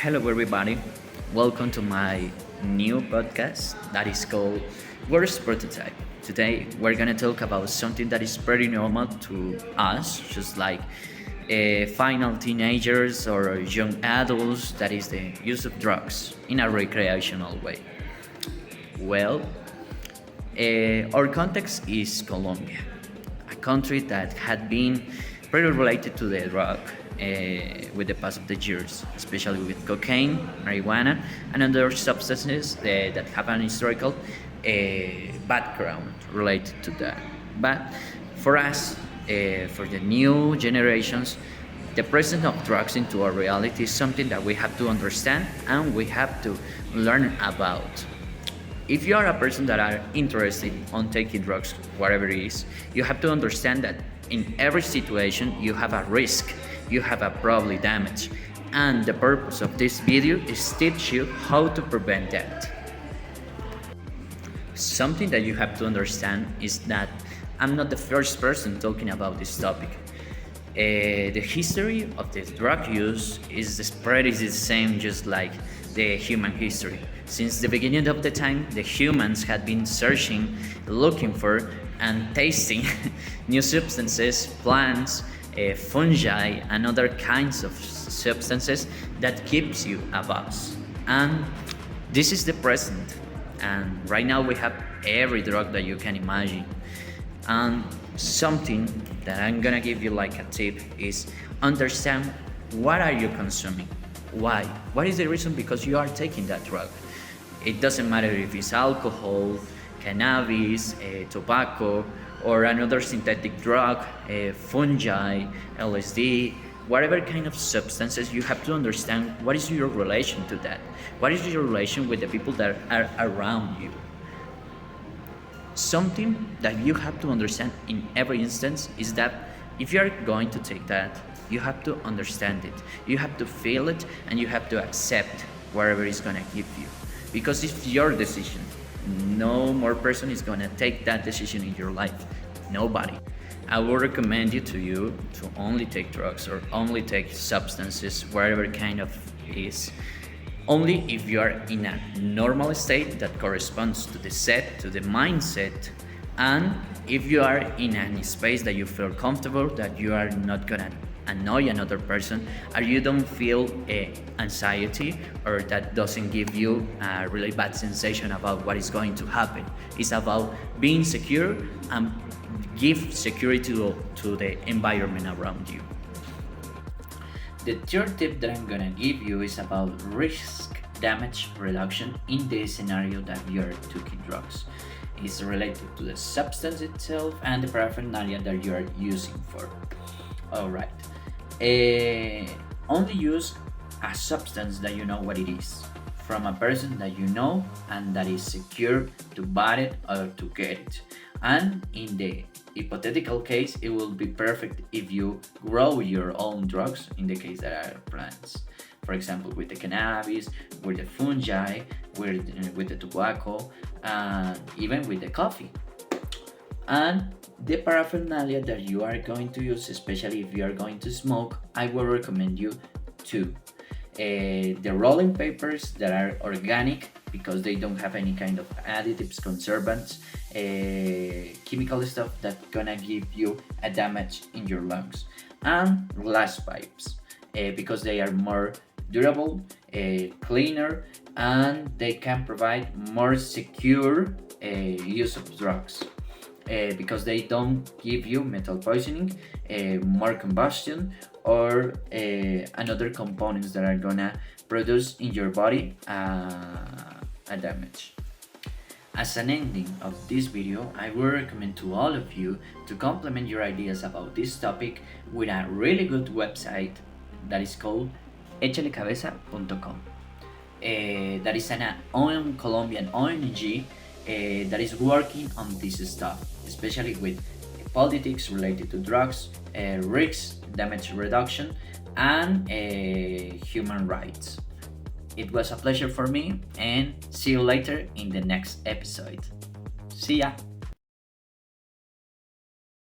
Hello, everybody. Welcome to my new podcast that is called Words Prototype. Today, we're gonna talk about something that is pretty normal to us, just like final teenagers or young adults, that is the use of drugs in a recreational way. Well, our context is Colombia, a country that had been pretty related to the drug with the pass of the years, especially with cocaine, marijuana, and other substances that have an historical background related to that. But for us, for the new generations, the presence of drugs into our reality is something that we have to understand and we have to learn about. If you are a person that are interested on taking drugs, whatever it is, you have to understand that in every situation you have a risk, you have a probably damage, and the purpose of this video is teach you how to prevent that. Something that you have to understand is that I'm not the first person talking about this topic. The history of the drug use is the spread is the same, just like the human history. Since the beginning of the time, the humans had been searching, looking for, and tasting new substances, plants, fungi, and other kinds of substances that keeps you a buzz. And this is the present. And right now we have every drug that you can imagine. And something that I'm gonna give you like a tip is understand what are you consuming, why, what is the reason because you are taking that drug. It doesn't matter if it's alcohol, cannabis, tobacco, or another synthetic drug, fungi, LSD, whatever kind of substances. You have to understand what is your relation to that, what is your relation with the people that are around you. Something that you have to understand in every instance is that if you are going to take that, you have to understand it, you have to feel it, and you have to accept whatever it's gonna give you, because it's your decision. No more person is gonna take that decision in your life. Nobody. I would recommend you to only take drugs or only take substances, whatever kind of is, only if you are in a normal state that corresponds to the mindset, and if you are in a space that you feel comfortable, that you are not gonna annoy another person, or you don't feel anxiety, or that doesn't give you a really bad sensation about what is going to happen. It's about being secure and give security to the environment around you. The third tip that I'm gonna give you is about risk damage reduction in the scenario that you are taking drugs. It's related to the substance itself and the paraphernalia that you are using for. Alright. Only use a substance that you know what it is, from a person that you know and that is secure to buy it or to get it. And in the hypothetical case, it will be perfect if you grow your own drugs, in the case that are plants. For example, with the cannabis, with the fungi, with the tobacco, and even with the coffee. And the paraphernalia that you are going to use, especially if you are going to smoke, I will recommend you to the rolling papers that are organic, because they don't have any kind of additives, conservants, chemical stuff that's gonna give you a damage in your lungs, and glass pipes, because they are more durable, cleaner, and they can provide more secure use of drugs. Because they don't give you metal poisoning, more combustion, or another components that are gonna produce in your body a damage. As an ending of this video, I would recommend to all of you to complement your ideas about this topic with a really good website that is called echalecabeza.com. That is an Colombian ONG that is working on this stuff, especially with politics related to drugs, risks, damage reduction, and human rights. It was a pleasure for me, and see you later in the next episode. See ya!